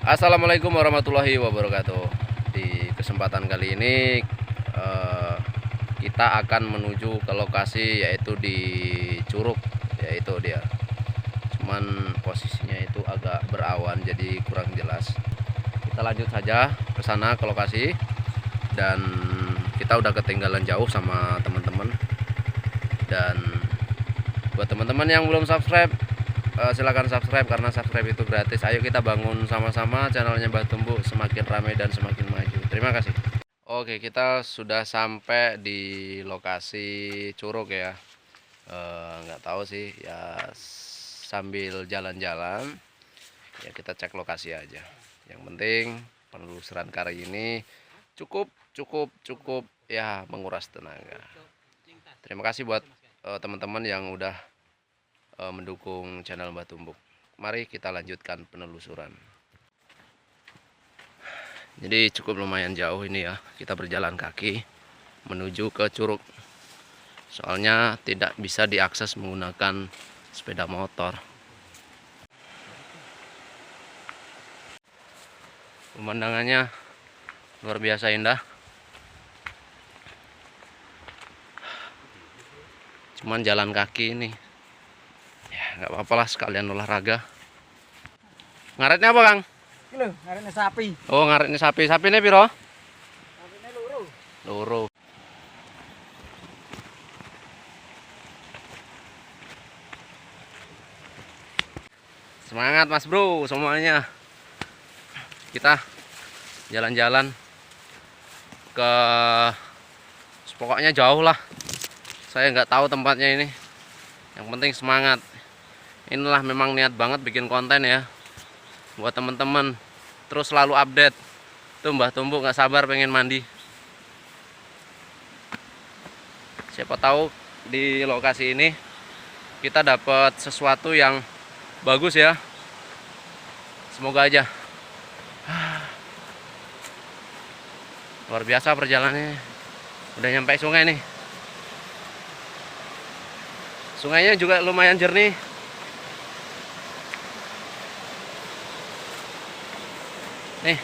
Assalamualaikum warahmatullahi wabarakatuh. Di kesempatan kali ini kita akan menuju ke lokasi, yaitu di Curug, yaitu dia. Cuman posisinya itu agak berawan jadi kurang jelas. Kita lanjut saja ke sana, ke lokasi. Dan kita udah ketinggalan jauh sama teman-teman. Dan buat teman-teman yang belum subscribe, silahkan subscribe, karena subscribe itu gratis. Ayo kita bangun sama-sama channelnya Mbah Tumbuk semakin ramai dan semakin maju. Terima kasih. Oke, kita sudah sampai di lokasi Curug ya. Nggak tahu sih ya, sambil jalan-jalan ya kita cek lokasi aja. Yang penting penelusuran kali ini cukup ya menguras tenaga. Terima kasih buat teman-teman yang udah mendukung channel Mbah Tumbuk. Mari kita lanjutkan penelusuran. Jadi cukup lumayan jauh ini ya, kita berjalan kaki menuju ke Curug. Soalnya tidak bisa diakses menggunakan sepeda motor. Pemandangannya luar biasa indah. Cuman jalan kaki ini ya nggak apa-apa lah, sekalian olahraga. Ngaretnya apa, Kang? Lho, ngaretne sapi. Oh, ngaretnya sapi. Sapine piro? Sapine loro. Loro. Semangat Mas Bro semuanya. Kita jalan-jalan ke, pokoknya jauh lah. Saya nggak tahu tempatnya ini. Yang penting semangat. Inilah memang niat banget bikin konten ya, buat teman-teman. Terus selalu update. Tuh Mbah Tumbuk nggak sabar pengen mandi. Siapa tahu di lokasi ini kita dapat sesuatu yang bagus ya. Semoga aja. Luar biasa perjalanannya. Udah nyampe sungai nih. Sungainya juga lumayan jernih. Nih,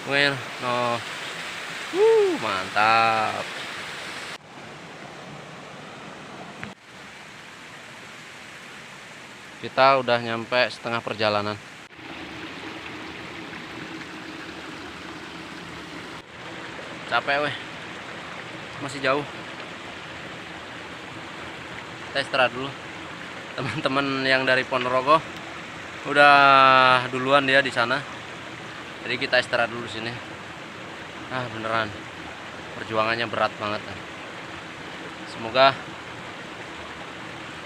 lumayan. Oh. Mantap. Kita udah nyampe setengah perjalanan. Capek weh. Masih jauh. Kita istirahat dulu. Teman-teman yang dari Ponorogo udah duluan dia di sana. Jadi kita istirahat dulu sini. Beneran perjuangannya berat banget. Semoga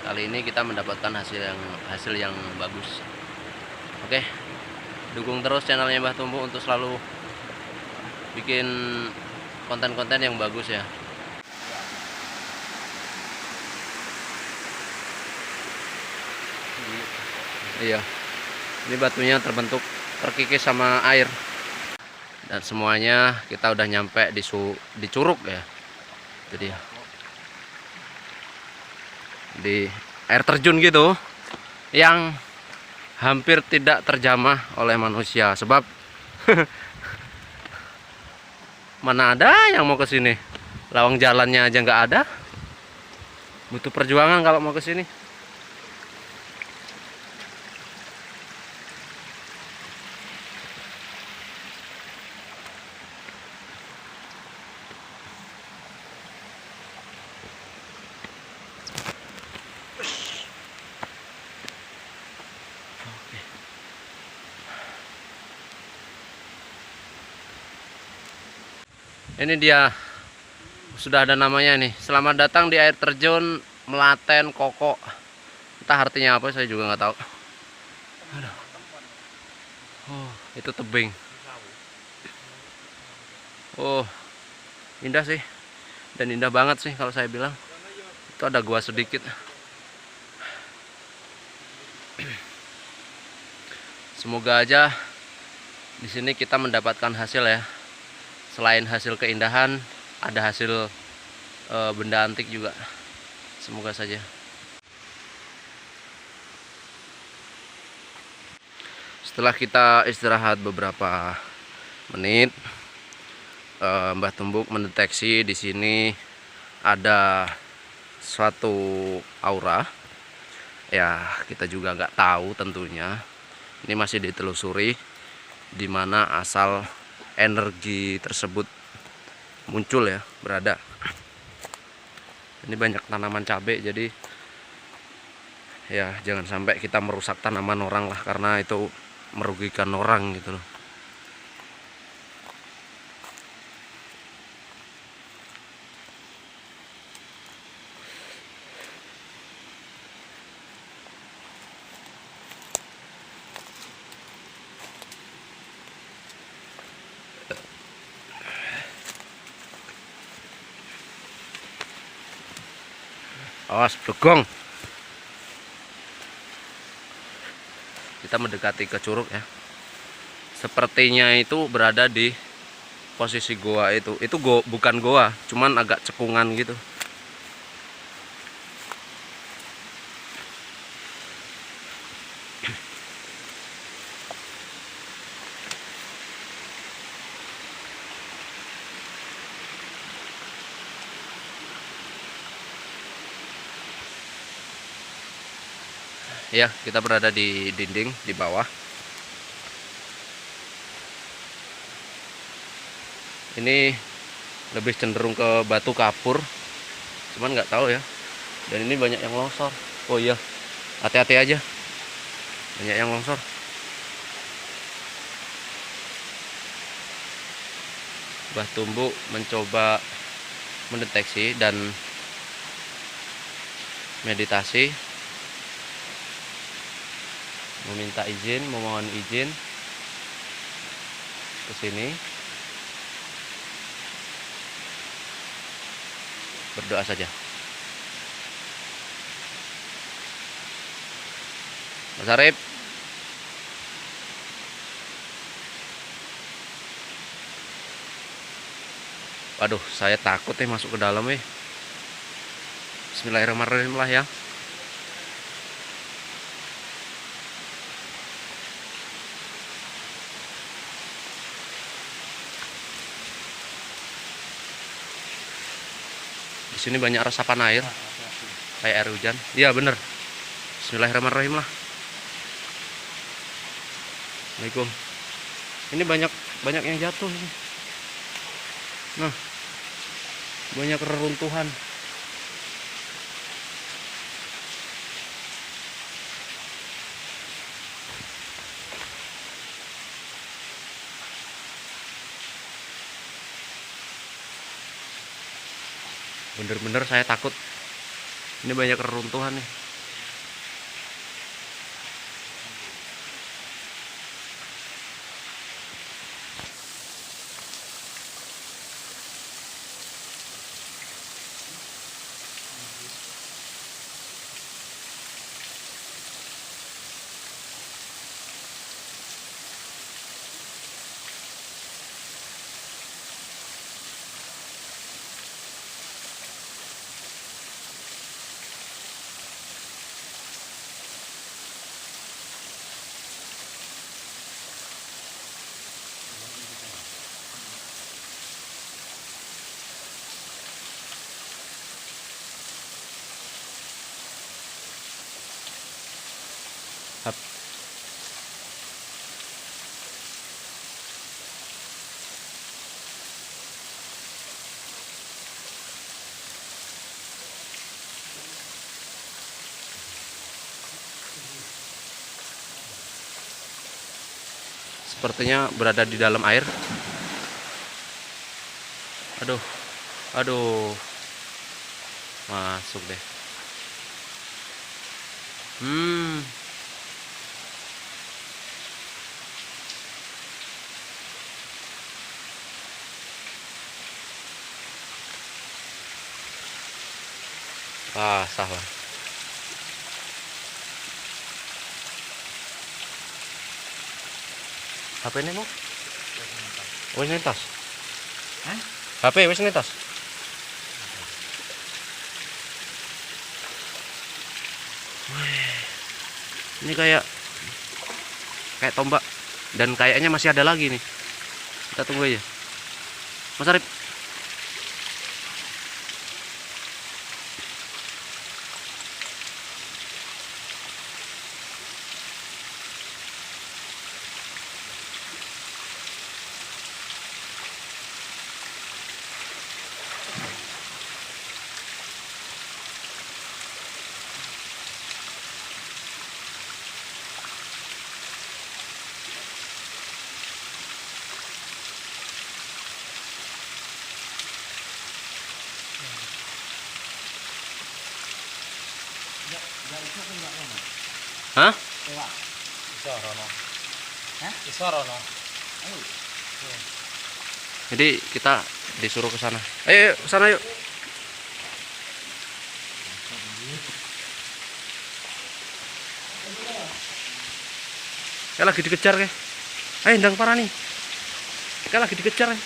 kali ini kita mendapatkan hasil yang bagus. Oke, dukung terus channelnya Mbah Tumbuk untuk selalu bikin konten-konten yang bagus ya. Iya, ini batunya terkikis sama air. Dan semuanya kita udah nyampe di Curug ya. Jadi ya, di air terjun gitu yang hampir tidak terjamah oleh manusia, sebab mana ada yang mau ke sini. Lawang jalannya aja nggak ada. Butuh perjuangan kalau mau ke sini. Ini dia, sudah ada namanya nih. Selamat datang di air terjun Melaten Koko. Entah artinya apa, saya juga nggak tahu. Aduh. Oh, itu tebing. Oh, indah sih. Dan indah banget sih kalau saya bilang. Itu ada gua sedikit. Semoga aja di sini kita mendapatkan hasil ya. Selain hasil keindahan, ada hasil benda antik juga. Semoga saja. Setelah kita istirahat beberapa menit, Mbah Tumbuk mendeteksi di sini ada suatu aura. Ya, kita juga nggak tahu tentunya. Ini masih ditelusuri di mana asal energi tersebut muncul ya, berada. Ini banyak tanaman cabai, jadi ya jangan sampai kita merusak tanaman orang lah, karena itu merugikan orang gitu loh. Awas blogong. Kita mendekati ke curug ya. Sepertinya itu berada di posisi goa itu. Itu bukan goa, cuman agak cekungan gitu. Ya, kita berada di dinding di bawah. Ini lebih cenderung ke batu kapur, cuman nggak tahu ya. Dan ini banyak yang longsor. Oh iya, hati-hati aja, banyak yang longsor. Mbah Tumbuk mencoba mendeteksi dan meditasi, meminta izin, memohon izin ke sini. Berdoa saja. Mas Arif. Waduh, saya takut masuk ke dalam Bismillahirrahmanirrahim lah ya. Di sini banyak resapan air, kayak air hujan. Iya bener. Bismillahirrahmanirrahim lah. Assalamualaikum. Ini banyak yang jatuh ini. Nah, banyak reruntuhan. Bener-bener saya takut. Ini banyak reruntuhan nih. Hap. Sepertinya berada di dalam air. Aduh, aduh, masuk deh. Salah. HP ini mau? Wes netas. Hah? HP wes netas. Ini kayak kayak tombak. Dan kayaknya masih ada lagi nih. Kita tunggu aja. Mas Arif. Hah? Iso rono. Hah? Iso rono. Ayo. Jadi kita disuruh ke sana. Ayo, ke sana yuk. Kayak lagi dikejar kayak. Ayo ndang parah nih. Kayak lagi dikejar kayak.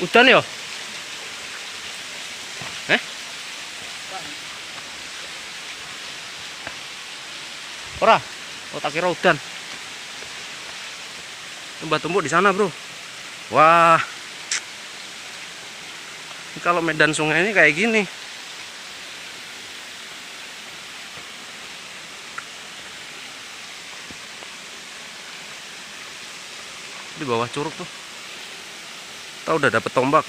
Udan ya? Ora. Oh, tak kira udan. Mbah tumbuk di sana, Bro. Wah. Ini kalau medan sungai ini kayak gini. Di bawah curug tuh. Kita udah dapet tombak.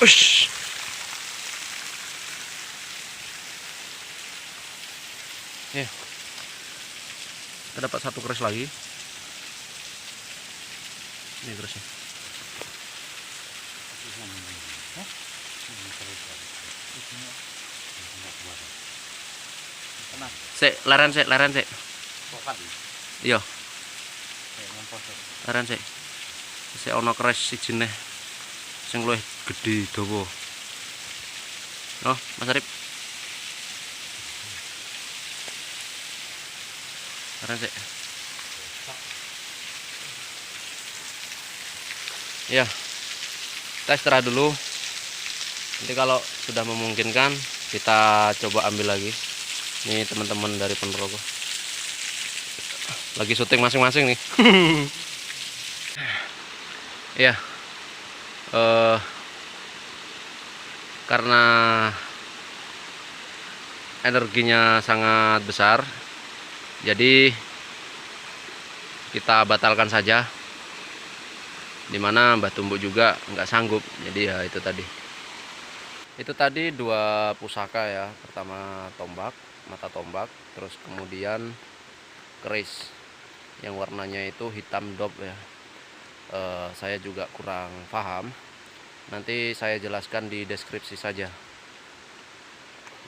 Ush. Ya. Kita dapat satu keris lagi. Ini kerisnya. Leren sik. Iya. Leren sik. Sik ana keris sijine sing luwih gedhe dawa. Oh, Mas Arif. Leren sik. Iya. Kita istirahat dulu. Nanti kalau sudah memungkinkan kita coba ambil lagi. Ini teman-teman dari Ponorogo lagi syuting masing-masing nih. Ya, karena energinya sangat besar, jadi kita batalkan saja. Dimana Mbah Tumbuk juga nggak sanggup, jadi ya itu tadi. Itu tadi dua pusaka ya. Pertama tombak, mata tombak, terus kemudian keris yang warnanya itu hitam dop ya. Saya juga kurang paham. Nanti saya jelaskan di deskripsi saja.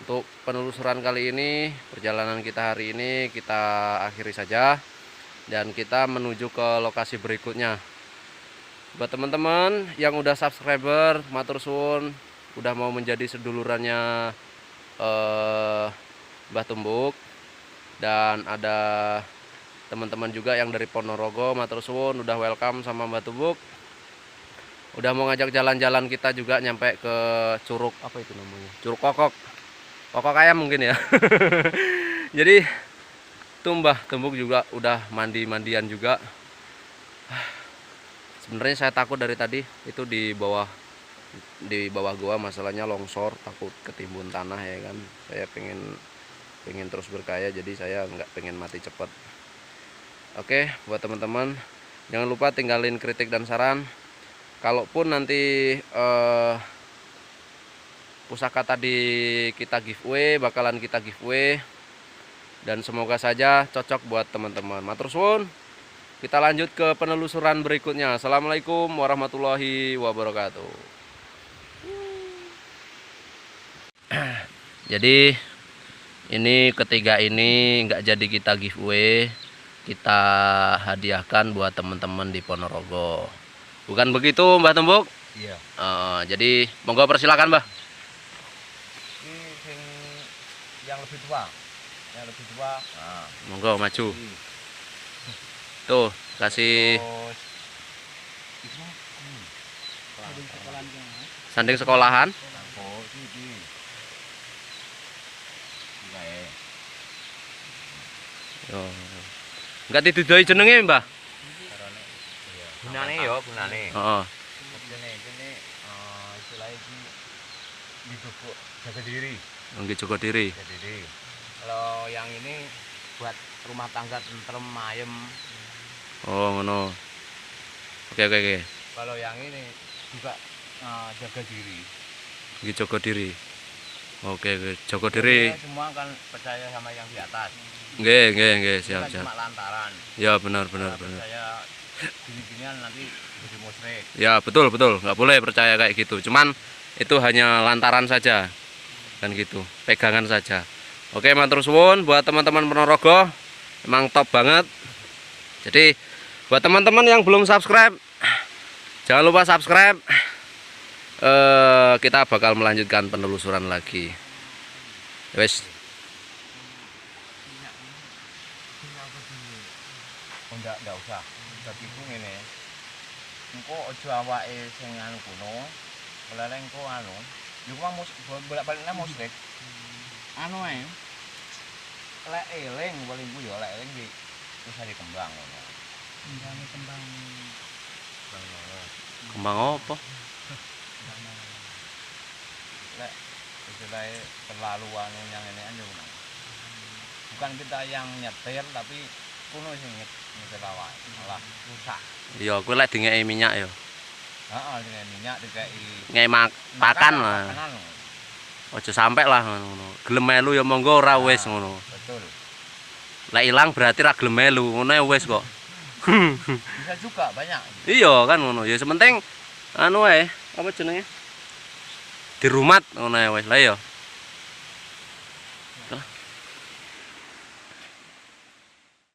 Untuk penelusuran kali ini, perjalanan kita hari ini kita akhiri saja dan kita menuju ke lokasi berikutnya. Buat teman-teman yang udah subscriber, matur suwun, udah mau menjadi sedulurannya Mbah Tumbuk, dan ada teman-teman juga yang dari Ponorogo, matur suwun, udah welcome sama Mbah Tumbuk. Udah mau ngajak jalan-jalan kita juga nyampe ke curug apa itu namanya? Curug Kokok ayam mungkin ya. Jadi tuh Mbah Tumbuk juga udah mandi-mandian juga. Sebenarnya saya takut dari tadi itu di bawah gua, masalahnya longsor, takut ketimbun tanah ya kan. Saya pengen terus berkaya, jadi saya nggak pengen mati cepat. Oke, buat teman-teman jangan lupa tinggalin kritik dan saran. Kalaupun nanti pusaka tadi kita giveaway, bakalan kita giveaway, dan semoga saja cocok buat teman-teman. Matur suwun. Kita lanjut ke penelusuran berikutnya. Assalamualaikum warahmatullahi wabarakatuh. Jadi ini ketiga ini nggak jadi kita giveaway, kita hadiahkan buat teman-teman di Ponorogo. Bukan begitu Mbah Tumbuk? Iya. Jadi monggo persilakan Mbah. Ini yang lebih tua. Nah, Monggo maju. Tuh kasih. terus Sanding sekolahan. Yo. Enggak didudoi jenenge, Mbah. Gunane ya, gunane. Heeh. Ini istilahnya iki dijogok jaga diri. Nggih jaga diri. Jaga diri. Kalau yang ini buat rumah tangga tentrem, ayem. Oh, ngono. Oke. Kalau yang ini juga jaga diri. Nggih jaga diri. Oke, jaga diri. Semua kan percaya sama yang di atas. Nggih, siap. Bukan cuma lantaran. Ya, benar. Percaya gini-ginian nanti jadi musyrik. Ya, betul. Nggak boleh percaya kayak gitu. Cuman itu hanya lantaran saja. Kan gitu. Pegangan saja. Oke, matur suwun buat teman-teman Ponorogo. Emang top banget. Jadi, buat teman-teman yang belum subscribe, jangan lupa subscribe. Kita bakal melanjutkan penelusuran lagi. Wes. Oh, enggak usah. Tapi ku ngene. Engko aja awake sing anu kuno. Oleh engko anu, yo mah bolak-balik nang musyrik. Anu ae. Lek eling paling ku yo lek eling di wis hari kembang ngono. Kembang. Kembang apa? Lek istilahnya terlalu anu yang ini aja bukan kita yang nyetir tapi kuno sing nyetir awak malah rusak. Iya, kuwi lek dingeki minyak ya. Heeh, dengan minyak dikai Ngei pakan lah. Aja sampai lah ngono. Gelem melu ya monggo ora wis ngono. Betul. Lek ilang berarti ra gelem melu, ngono wis kok. Bisa juga banyak. Iya kan ngono. Ya sementing anu ae, apa jenenge? Dirumat ngono wis. Lah ya.